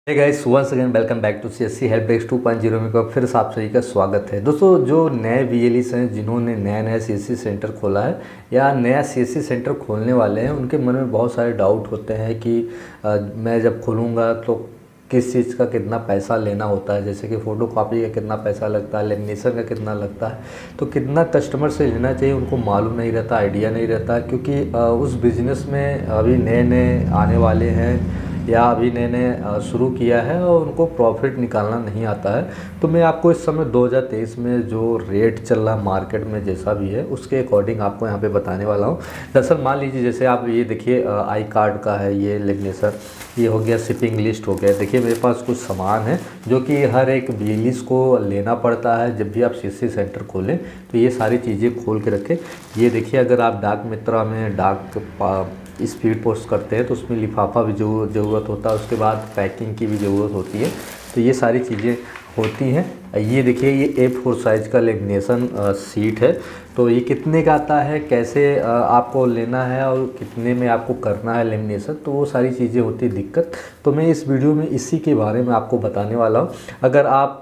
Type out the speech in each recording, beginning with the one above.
Hey guys, once again welcome back to CSC help desk 2.0 में फिर से आप सभी का स्वागत है। दोस्तों, जो नए वीएलईस हैं जिन्होंने नया सीएससी सेंटर खोला है या नया सीएससी सेंटर खोलने वाले हैं, उनके मन में बहुत सारे डाउट होते हैं कि मैं जब खोलूँगा तो किस चीज़ का कितना पैसा लेना होता है, जैसे कि फ़ोटो कॉपी का कितना पैसा लगता है, लेमिनेशन का कितना लगता है, तो कितना कस्टमर से लेना चाहिए उनको मालूम नहीं रहता, आइडिया नहीं रहता, क्योंकि उस बिज़नेस में अभी नए नए आने वाले हैं या अभी नए नए शुरू किया है और उनको प्रॉफिट निकालना नहीं आता है। तो मैं आपको इस समय 2023 में जो रेट चल रहा मार्केट में जैसा भी है उसके अकॉर्डिंग आपको यहाँ पे बताने वाला हूँ। दरअसल मान लीजिए, जैसे आप ये देखिए आई कार्ड का है, ये लेमिनेशन, ये हो गया, शिपिंग लिस्ट हो गया। देखिए मेरे पास कुछ सामान है जो कि हर एक वीएलईस को लेना पड़ता है जब भी आप सीएससी सेंटर खोलें, तो ये सारी चीज़ें खोल के रखें। ये देखिए, अगर आप डाक मित्रा में डाक स्पीड पोस्ट करते हैं तो उसमें लिफाफा भी ज़रूरत होता है, उसके बाद पैकिंग की भी ज़रूरत होती है, तो ये सारी चीज़ें होती हैं। ये देखिए, ये A4 साइज़ का लेमिनेशन सीट है, तो ये कितने का आता है, कैसे आपको लेना है और कितने में आपको करना है लेमिनेशन, तो वो सारी चीज़ें होती है दिक्कत। तो मैं इस वीडियो में इसी के बारे में आपको बताने वाला हूँ। अगर आप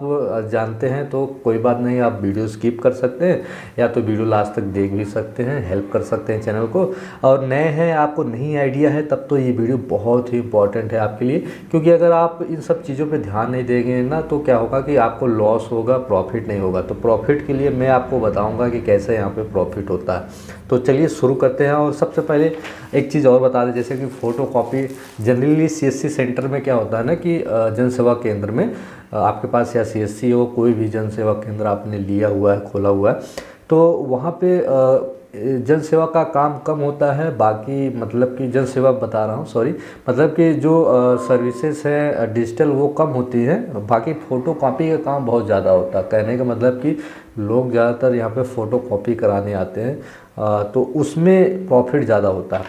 जानते हैं तो कोई बात नहीं, आप वीडियो स्किप कर सकते हैं या तो वीडियो लास्ट तक देख भी सकते हैं, हेल्प कर सकते हैं चैनल को। और नए हैं, आपको नहीं आइडिया है, तब तो ये वीडियो बहुत ही इंपॉर्टेंट है आपके लिए, क्योंकि अगर आप इन सब चीज़ों पर ध्यान नहीं देंगे ना तो क्या होगा कि आपको लॉस होगा, प्रॉफिट नहीं होगा। तो प्रॉफिट के लिए मैं आपको बताऊंगा कि कैसे यहाँ पे प्रॉफिट होता है। तो चलिए शुरू करते हैं। और सबसे पहले एक चीज़ और बता दें, जैसे कि photo copy generally CSC centre में क्या होता है ना कि जन सेवा केंद्र में आपके पास या सीएससी हो, कोई भी जन सेवा केंद्र आपने लिया हुआ है, खोला हुआ है, तो वहाँ पे जन सेवा का काम कम होता है। बाकी मतलब कि जन सेवा बता रहा हूँ, सॉरी, मतलब कि जो सर्विसेज है डिजिटल वो कम होती है, बाकी फ़ोटो कॉपी का काम बहुत ज़्यादा होता है। कहने का मतलब कि लोग ज़्यादातर यहाँ पे फ़ोटो कॉपी कराने आते हैं, तो उसमें प्रॉफिट ज़्यादा होता है।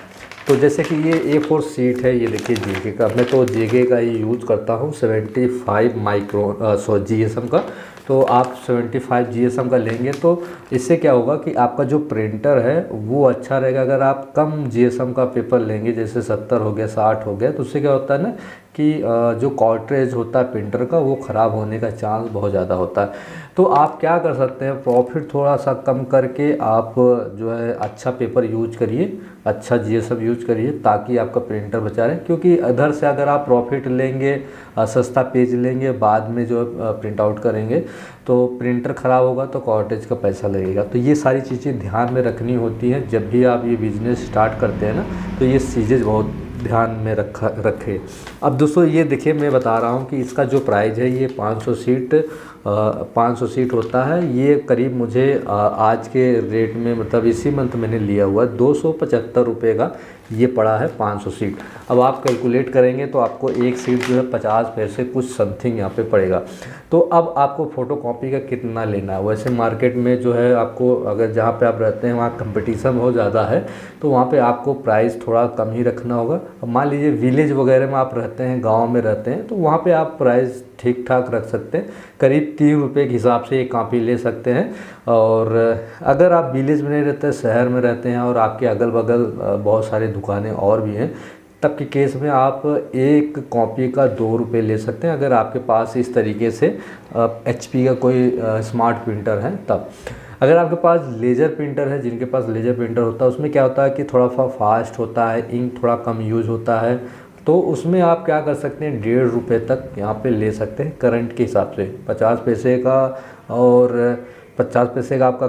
तो जैसे कि ये A4 सीट है, ये देखिए जेके का, मैं तो जेके का ही यूज़ करता हूँ, 75 GSM का। तो आप 75 GSM का लेंगे तो इससे क्या होगा कि आपका जो प्रिंटर है वो अच्छा रहेगा। अगर आप कम GSM का पेपर लेंगे, जैसे 70 हो गया, 60 हो गया, तो उससे क्या होता है ना कि जो कार्ट्रिज होता है प्रिंटर का वो ख़राब होने का चांस बहुत ज़्यादा होता है। तो आप क्या कर सकते हैं, प्रॉफिट थोड़ा सा कम करके आप जो है अच्छा पेपर यूज करिए, अच्छा GSM यूज करिए, ताकि आपका प्रिंटर बचा रहे। क्योंकि इधर से अगर आप प्रॉफिट लेंगे, सस्ता पेज लेंगे, बाद में जो प्रिंट आउट करेंगे तो प्रिंटर ख़राब होगा तो कार्ट्रिज का पैसा लगेगा। तो ये सारी चीज़ें ध्यान में रखनी होती हैं जब भी आप ये बिज़नेस स्टार्ट करते हैं ना, तो ये चीज़ें बहुत ध्यान में रखें। अब दोस्तों ये देखिए, मैं बता रहा हूँ कि इसका जो प्राइस है ये 500 सीट होता है। ये करीब मुझे आज के रेट में, मतलब इसी मंथ मैंने लिया हुआ है, 275 रुपये का ये पड़ा है 500 सीट। अब आप कैलकुलेट करेंगे तो आपको एक सीट जो है 50 पैसे कुछ समथिंग यहाँ पे पड़ेगा। तो अब आपको फ़ोटो कॉपी का कितना लेना है। वैसे मार्केट में जो है आपको, अगर जहाँ पे आप रहते हैं वहाँ कंपटीशन बहुत ज़्यादा है, तो वहाँ पे आपको प्राइस थोड़ा कम ही रखना होगा। अब मान लीजिए विलेज वगैरह में आप रहते हैं, गाँव में रहते हैं, तो वहाँ पर आप प्राइस ठीक ठाक रख सकते हैं, करीब 3 रुपये के हिसाब से एक कॉपी ले सकते हैं। और अगर आप विलेज में नहीं रहते, शहर में रहते हैं और आपके अगल बगल बहुत सारी दुकानें और भी हैं, तब के केस में आप एक कॉपी का 2 रुपये ले सकते हैं, अगर आपके पास इस तरीके से HP का कोई स्मार्ट प्रिंटर है तब। अगर आपके पास लेज़र प्रिंटर है, जिनके पास लेज़र प्रिंटर होता है, उसमें क्या होता है कि थोड़ा सा फास्ट होता है, इंक थोड़ा कम यूज होता है, तो उसमें आप क्या कर सकते हैं, 1.5 रुपये तक यहाँ पे ले सकते हैं करंट के हिसाब से। 50 पैसे का और 50 पैसे का आपका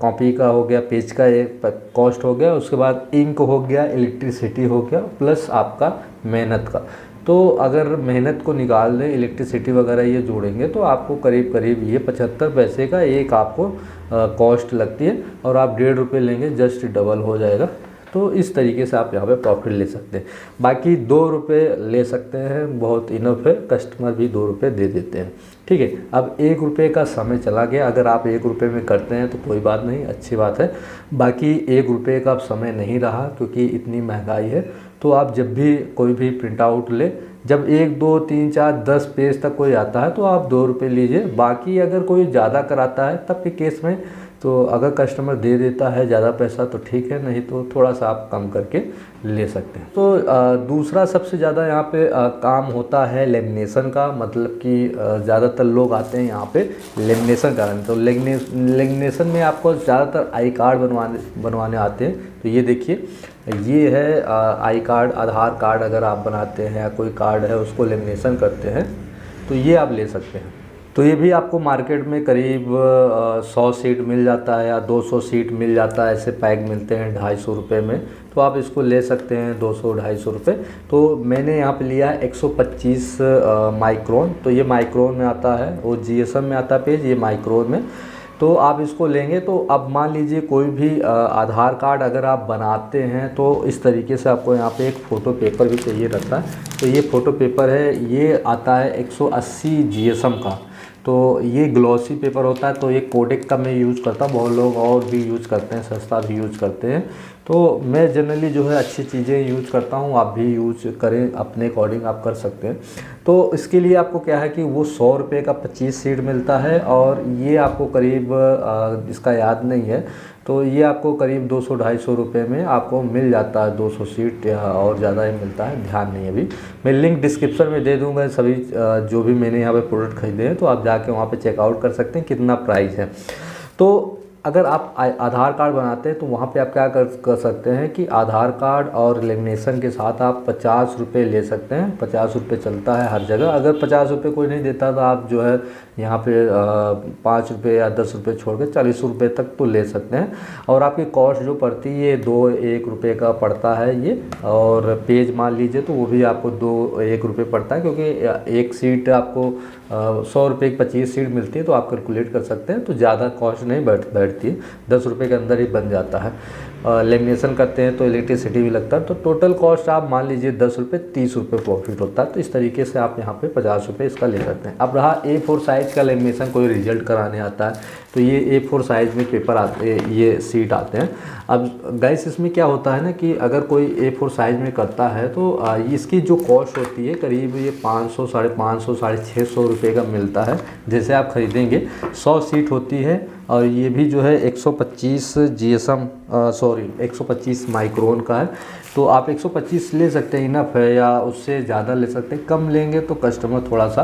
कॉपी का हो गया, पेज का एक कॉस्ट हो गया, उसके बाद इंक हो गया, इलेक्ट्रिसिटी हो गया, प्लस आपका मेहनत का। तो अगर मेहनत को निकाल दें, इलेक्ट्रिसिटी वगैरह ये जोड़ेंगे, तो आपको करीब करीब ये 75 पैसे का एक आपको कॉस्ट लगती है, और आप 1.5 रुपये लेंगे, जस्ट डबल हो जाएगा। तो इस तरीके से आप यहाँ पे प्रॉफिट ले सकते हैं। बाकी 2 रुपये ले सकते हैं, बहुत इनफ है, कस्टमर भी 2 रुपये दे देते हैं, ठीक है। अब 1 रुपये का समय चला गया, अगर आप 1 रुपये में करते हैं तो कोई बात नहीं, अच्छी बात है। बाकी 1 रुपये का अब समय नहीं रहा, क्योंकि इतनी महंगाई है। तो आप जब भी कोई भी प्रिंट आउट ले, जब 1 2 3 4 10 पेज तक कोई आता है तो आप 2 रुपये लीजिए। बाकी अगर कोई ज़्यादा कराता है तब के केस में तो अगर कस्टमर दे देता है ज़्यादा पैसा तो ठीक है, नहीं तो थोड़ा सा आप कम करके ले सकते हैं। तो दूसरा सबसे ज़्यादा यहाँ पे काम होता है लेमिनेशन का, मतलब कि ज़्यादातर लोग आते हैं यहाँ पे लेमिनेशन कराने। तो लेमिनेशन में आपको ज़्यादातर आई कार्ड बनवाने आते हैं। तो ये देखिए, ये है आई कार्ड, आधार कार्ड अगर आप बनाते हैं या कोई कार्ड है उसको लेमिनेशन करते हैं तो ये आप ले सकते हैं। तो ये भी आपको मार्केट में करीब 100 सीट मिल जाता है या 200 सीट मिल जाता है, ऐसे पैक मिलते हैं 250 रुपये में। तो आप इसको ले सकते हैं 200-250 रुपये। तो मैंने यहाँ पे लिया है 125 माइक्रोन। तो ये माइक्रोन में आता है, वो GSM में आता है पेज, ये माइक्रोन में। तो आप इसको लेंगे तो अब मान लीजिए कोई भी आधार कार्ड अगर आप बनाते हैं तो इस तरीके से आपको यहाँ पे एक फ़ोटो पेपर भी चाहिए रहता है। तो ये फ़ोटो पेपर है, ये आता है 180 GSM का। तो ये ग्लॉसी पेपर होता है। तो ये कोडेक का मैं यूज़ करता हूँ, बहुत लोग और भी यूज़ करते हैं, सस्ता भी यूज़ करते हैं। तो मैं जनरली जो है अच्छी चीज़ें यूज़ करता हूँ, आप भी यूज़ करें, अपने अकॉर्डिंग आप कर सकते हैं। तो इसके लिए आपको क्या है कि वो 100 रुपये का 25 सीट मिलता है, और ये आपको करीब इसका याद नहीं है, तो ये आपको करीब 200-250 रुपये में आपको मिल जाता है 200 सीट, या और ज़्यादा ही मिलता है, ध्यान नहीं है अभी। मैं लिंक डिस्क्रिप्शन में दे दूँगा सभी जो भी मैंने यहाँ पे प्रोडक्ट खरीदे हैं, तो आप जाके वहाँ पे चेकआउट कर सकते हैं कितना प्राइस है। तो अगर आप आधार कार्ड बनाते हैं तो वहाँ पे आप क्या कर सकते हैं कि आधार कार्ड और लेमिनेशन के साथ आप 50 रुपये ले सकते हैं। 50 रुपये चलता है हर जगह। अगर 50 रुपये कोई नहीं देता तो आप जो है यहाँ पे 5 रुपये या 10 रुपये छोड़ के 40 रुपये तक तो ले सकते हैं। और आपकी कॉस्ट जो पड़ती है ये 2-1 रुपये का पड़ता है ये, और पेज मान लीजिए तो वो भी आपको 2-1 रुपये पड़ता है, क्योंकि एक सीट आपको 100 रुपये की 25 सीट मिलती है, तो आप कैलकुलेट कर सकते हैं। तो ज़्यादा कॉस्ट नहीं बैठती है, 10 रुपये के अंदर ही बन जाता है। लेमिनेशन करते हैं तो इलेक्ट्रिसिटी भी लगता है। तो टोटल कॉस्ट आप मान लीजिए 10 रुपये, 30 रुपये प्रॉफिट होता है। तो इस तरीके से आप यहाँ पे 50 रुपये इसका ले सकते हैं। अब रहा A4 साइज़ का लेमिनेशन, कोई रिजल्ट कराने आता है तो ये A4 साइज़ में पेपर आते हैं, ये सीट आते हैं। अब गाइस इसमें क्या होता है ना कि अगर कोई A4 साइज़ में करता है तो इसकी जो कॉस्ट होती है करीब ये 500, 550, 650 रुपये का मिलता है। जैसे आप ख़रीदेंगे 100 सीट होती है, और ये भी जो है 125 GSM 125 माइक्रोन का है। तो आप 125 ले सकते हैं, इनफ है, या उससे ज़्यादा ले सकते हैं। कम लेंगे तो कस्टमर थोड़ा सा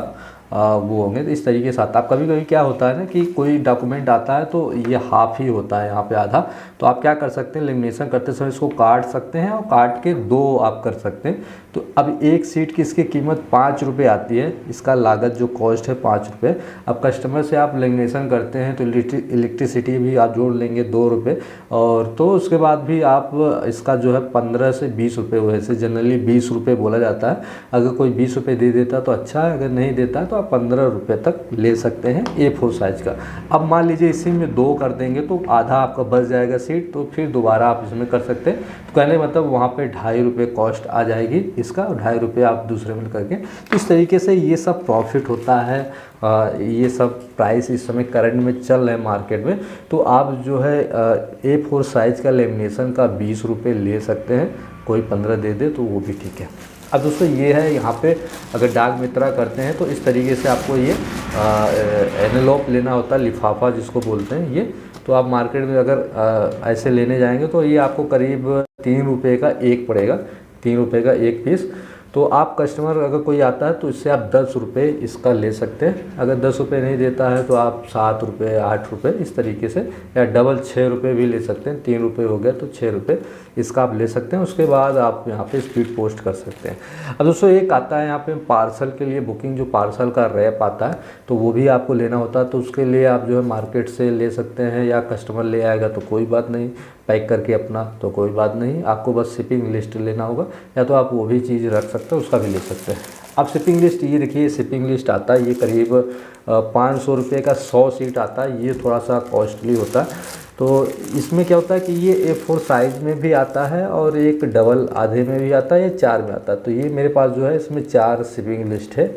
वो होंगे। तो इस तरीके से आता है। आप कभी कभी क्या होता है ना कि कोई डॉक्यूमेंट आता है तो ये हाफ ही होता है यहाँ पे आधा, तो आप क्या कर सकते हैं, लेमिनेशन करते समय इसको काट सकते हैं और काट के 2 आप कर सकते हैं। तो अब एक सीट की इसकी कीमत 5 रुपये आती है, इसका लागत जो कॉस्ट है 5 रुपये। अब कस्टमर से आप लेमिनेशन करते हैं तो इलेक्ट्रिसिटी भी आप जोड़ लेंगे 2 रुपये, और तो उसके बाद भी आप इसका जो है 15 से 20 रुपये, वैसे जनरली 20 रुपये बोला जाता है। अगर कोई 20 रुपये दे देता तो अच्छा है, अगर नहीं देता है तो आप 15 रुपये तक ले सकते हैं A4 साइज़ का। अब मान लीजिए इसी में 2 कर देंगे तो आधा आपका बच जाएगा सीट, तो फिर दोबारा आप इसमें कर सकते हैं। तो कहने मतलब वहाँ पे 2.5 रुपये कॉस्ट आ जाएगी इसका, और 2.5 रुपये आप दूसरे में करके। तो इस तरीके से ये सब प्रॉफिट होता है। ये सब प्राइस इस समय करंट में चल रहे हैं मार्केट में। तो आप जो है A4 साइज़ का लेमिनेशन का 20 रुपये ले सकते हैं, कोई 15 दे दे तो वो भी ठीक है। अब दोस्तों ये है यहाँ पे अगर डाक मित्रा करते हैं तो इस तरीके से आपको ये एनवेलप लेना होता है, लिफाफा जिसको बोलते हैं ये। तो आप मार्केट में अगर ऐसे लेने जाएंगे तो ये आपको करीब 3 रुपये का एक पड़ेगा, 3 रुपये का एक पीस। तो आप कस्टमर अगर कोई आता है तो इससे आप 10 रुपये इसका ले सकते हैं। अगर 10 रुपये नहीं देता है तो आप 7 रुपये, 8 रुपये इस तरीके से, या डबल 6 रुपये भी ले सकते हैं। 3 रुपये हो गया तो 6 रुपये इसका आप ले सकते हैं। उसके बाद आप यहाँ पे स्पीड पोस्ट कर सकते हैं। अब दोस्तों एक आता है यहाँ पे पार्सल के लिए बुकिंग, जो पार्सल का रैप आता है तो वो भी आपको लेना होता है। तो उसके लिए आप जो है मार्केट से ले सकते हैं, या कस्टमर ले आएगा तो कोई बात नहीं, पैक करके अपना तो कोई बात नहीं, आपको बस शिपिंग लिस्ट लेना होगा, या तो आप वो भी चीज़ रख सकते हैं, उसका भी ले सकते हैं। अब शिपिंग लिस्ट ये देखिए, शिपिंग लिस्ट आता है ये करीब 500 रुपये का 100 सीट आता है। ये थोड़ा सा कॉस्टली होता है। तो इसमें क्या होता है कि ये A4 साइज़ में भी आता है, और एक डबल आधे में भी आता है, या 4 में आता है। तो ये मेरे पास जो है इसमें 4 शिपिंग लिस्ट है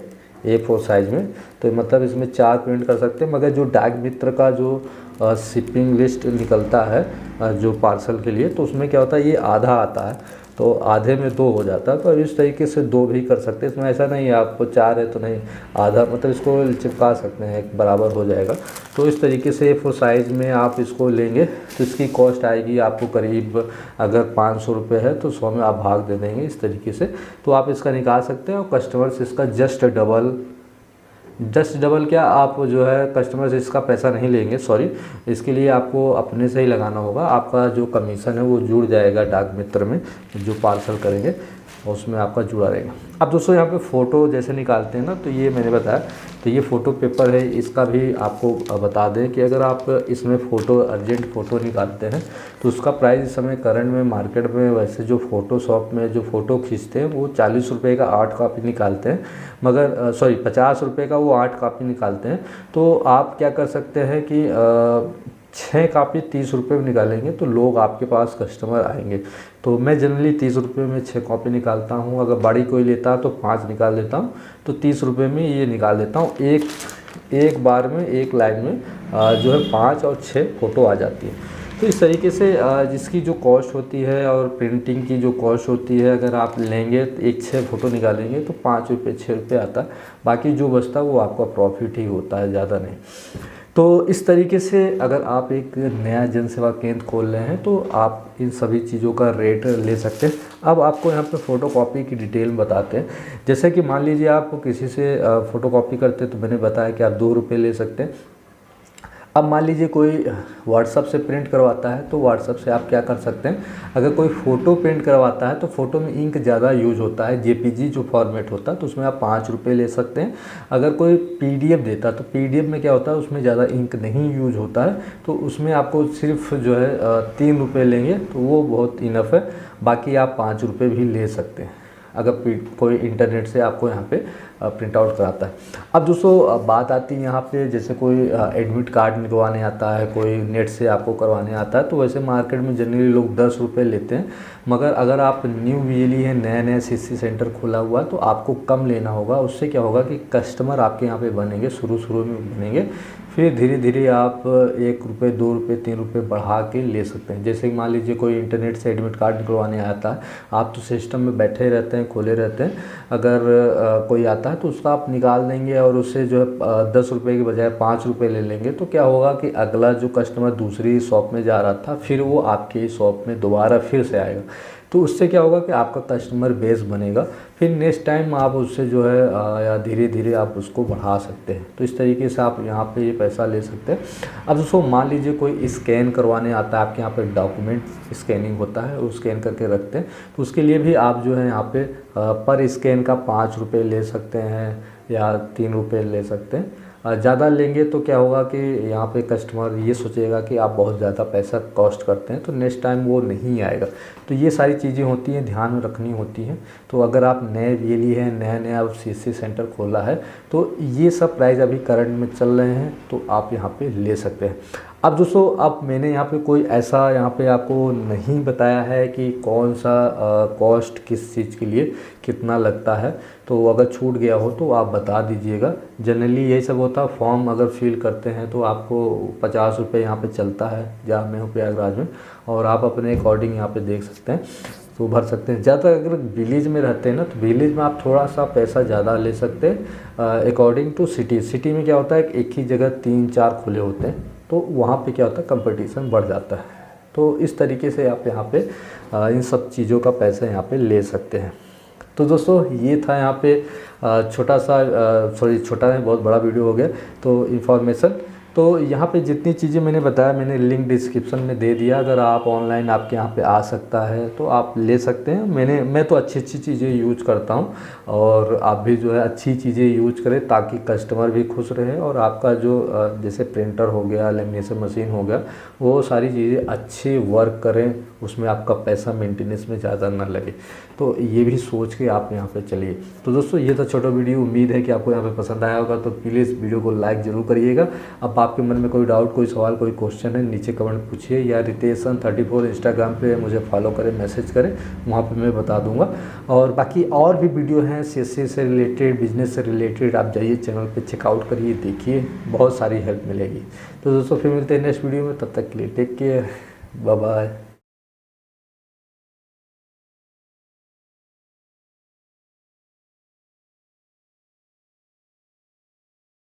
A4 साइज़ में। तो मतलब इसमें 4 प्रिंट कर सकते हैं। मगर जो डाक मित्र का जो शिपिंग लिस्ट निकलता है जो पार्सल के लिए, तो उसमें क्या होता है ये आधा आता है। तो आधे में 2 हो जाता है। तो इस तरीके से 2 भी कर सकते हैं, इसमें ऐसा नहीं है आपको 4 है तो नहीं, आधा मतलब इसको चिपका सकते हैं, एक बराबर हो जाएगा। तो इस तरीके से A4 साइज़ में आप इसको लेंगे तो इसकी कॉस्ट आएगी आपको करीब, अगर 500 रुपये है तो 100 में आप भाग दे देंगे इस तरीके से। तो आप इसका निकाल सकते हैं और कस्टमर से इसका जस्ट डबल क्या आप जो है कस्टमर से इसका पैसा नहीं लेंगे, सॉरी, इसके लिए आपको अपने से ही लगाना होगा। आपका जो कमीशन है वो जुड़ जाएगा डाक मित्र में, जो पार्सल करेंगे उसमें आपका जुड़ा रहेगा। अब दोस्तों यहाँ पे फ़ोटो जैसे निकालते हैं ना, तो ये मैंने बताया, तो ये फ़ोटो पेपर है, इसका भी आपको बता दें कि अगर आप इसमें फ़ोटो अर्जेंट फ़ोटो निकालते हैं तो उसका प्राइस इस समय करंट में मार्केट में वैसे जो फ़ोटोशॉप में जो फ़ोटो खींचते हैं वो 40 रुपये का 8 कॉपी निकालते हैं, मगर सॉरी 50 रुपये का वो 8 कॉपी निकालते हैं। तो आप क्या कर सकते हैं कि 6 कॉपी 30 रुपये में निकालेंगे तो लोग आपके पास कस्टमर आएंगे। तो मैं जनरली 30 रुपये में 6 कॉपी निकालता हूँ, अगर बड़ी कोई लेता है तो 5 निकाल लेता हूँ, तो 30 रुपये में ये निकाल देता हूँ। एक बार में एक लाइन में जो है 5 और 6 फ़ोटो आ जाती है। तो इस तरीके से जिसकी जो कॉस्ट होती है और प्रिंटिंग की जो कॉस्ट होती है, अगर आप लेंगे तो 6 फ़ोटो निकालेंगे तो 5 रुपये 6 रुपये आता है, बाकी जो बचता है वो आपका प्रॉफिट ही होता है, ज़्यादा नहीं। तो इस तरीके से अगर आप एक नया जन सेवा केंद्र खोल रहे हैं तो आप इन सभी चीज़ों का रेट ले सकते हैं। अब आपको यहाँ पे फ़ोटोकॉपी की डिटेल में बताते हैं। जैसे कि मान लीजिए आप किसी से फ़ोटोकॉपी करते हैं तो मैंने बताया कि आप 2 रुपये ले सकते हैं। अब मान लीजिए कोई व्हाट्सअप से प्रिंट करवाता है तो व्हाट्सअप से आप क्या कर सकते हैं, अगर कोई फ़ोटो प्रिंट करवाता है तो फ़ोटो में इंक ज़्यादा यूज होता है, जेपीजी जो फॉर्मेट होता है, तो उसमें आप 5 रुपये ले सकते हैं। अगर कोई पीडीएफ देता है तो पीडीएफ में क्या होता है, उसमें ज़्यादा इंक नहीं यूज होता है, तो उसमें आपको सिर्फ जो है 3 रुपये लेंगे तो वो बहुत इनफ है। बाकी आप 5 रुपये भी ले सकते हैं अगर कोई इंटरनेट से आपको यहाँ पे प्रिंट आउट कराता है। अब दोस्तों बात आती है यहाँ पे, जैसे कोई एडमिट कार्ड निकलवाने आता है, कोई नेट से आपको करवाने आता है, तो वैसे मार्केट में जनरली लोग 10 रुपये लेते हैं, मगर अगर आप न्यू वीएलई है, नया सीसी सेंटर खोला हुआ है, तो आपको कम लेना होगा। उससे क्या होगा कि कस्टमर आपके यहाँ पे बनेंगे, शुरू में बनेंगे, फिर धीरे धीरे आप 1 रुपये 2 रुपये 3 रुपये बढ़ा के ले सकते हैं। जैसे कि मान लीजिए कोई इंटरनेट से एडमिट कार्ड निकलवाने आता है, आप तो सिस्टम में बैठे रहते हैं, खोले रहते हैं, अगर कोई आता है तो उसका आप निकाल देंगे और उससे जो है 10 रुपये के बजाय 5 रुपये ले लेंगे, तो क्या होगा कि अगला जो कस्टमर दूसरी शॉप में जा रहा था फिर वो आपके शॉप में दोबारा फिर से आएगा। तो उससे क्या होगा कि आपका कस्टमर बेस बनेगा, फिर नेक्स्ट टाइम आप उससे जो है या धीरे धीरे आप उसको बढ़ा सकते हैं। तो इस तरीके से आप यहाँ पे ये पैसा ले सकते हैं। अब दोस्तों मान लीजिए कोई स्कैन करवाने आता है, आपके यहाँ पे डॉक्यूमेंट स्कैनिंग होता है, वो स्कैन करके रखते हैं, तो उसके लिए भी आप जो है यहाँ पे पर स्कैन का 5 रुपये ले सकते हैं या 3 रुपये ले सकते हैं। ज़्यादा लेंगे तो क्या होगा कि यहाँ पे कस्टमर ये सोचेगा कि आप बहुत ज़्यादा पैसा कॉस्ट करते हैं, तो नेक्स्ट टाइम वो नहीं आएगा। तो ये सारी चीज़ें होती हैं, ध्यान में रखनी होती हैं। तो अगर आप नए वीएलई हैं, नया सीसी सेंटर खोला है, तो ये सब प्राइस अभी करंट में चल रहे हैं, तो आप यहाँ पे ले सकते हैं। अब दोस्तों अब मैंने यहाँ पे कोई ऐसा यहाँ पे आपको नहीं बताया है कि कौन सा कॉस्ट किस चीज़ के लिए कितना लगता है, तो अगर छूट गया हो तो आप बता दीजिएगा। जनरली यही सब होता है, फॉर्म अगर फिल करते हैं तो आपको 50 रुपये यहाँ पे चलता है, जहाँ मैं हूँ प्रयागराज में, और आप अपने अकॉर्डिंग यहाँ पे देख सकते हैं तो भर सकते हैं। ज़्यादा अगर विलेज में रहते हैं ना, तो विलेज में आप थोड़ा सा पैसा ज़्यादा ले सकते हैं अकॉर्डिंग टू सिटी। सिटी में क्या होता है, एक ही जगह 3-4 खुले होते हैं, तो वहाँ पे क्या होता है, कंपटीशन बढ़ जाता है। तो इस तरीके से आप यहाँ पे इन सब चीज़ों का पैसा यहाँ पे ले सकते हैं। तो दोस्तों ये था यहाँ पे छोटा सा छोटा नहीं, बहुत बड़ा वीडियो हो गया, तो इन्फॉर्मेशन। तो यहाँ पे जितनी चीज़ें मैंने बताया, मैंने लिंक डिस्क्रिप्शन में दे दिया। अगर आप ऑनलाइन आपके यहाँ पे आ सकता है तो आप ले सकते हैं। मैं तो अच्छी चीज़ें यूज करता हूँ, और आप भी जो है अच्छी चीज़ें यूज करें ताकि कस्टमर भी खुश रहे, और आपका जो जैसे प्रिंटर हो गया, लेमिनेशन मशीन हो गया, वो सारी चीज़ें अच्छी वर्क करें, उसमें आपका पैसा मेंटेनेंस में ज़्यादा ना लगे। तो ये भी सोच के आप यहाँ पे चलिए। तो दोस्तों ये था छोटा वीडियो, उम्मीद है कि आपको यहाँ पे पसंद आया होगा। तो प्लीज़ वीडियो को लाइक ज़रूर करिएगा। अब आपके मन में कोई डाउट, कोई सवाल, कोई क्वेश्चन है, नीचे कमेंट पूछिए, या रितेशन34 इंस्टाग्राम पे मुझे फॉलो करें, मैसेज करें, वहाँ पे मैं बता दूंगा। और बाकी और भी वीडियो हैं सीएससी से रिलेटेड, बिजनेस से रिलेटेड, आप जाइए चैनल पे चेकआउट करिए, देखिए, बहुत सारी हेल्प मिलेगी। तो दोस्तों फिर मिलते हैं नेक्स्ट वीडियो में, तब तक के लिए टेक केयर, बाय बाय।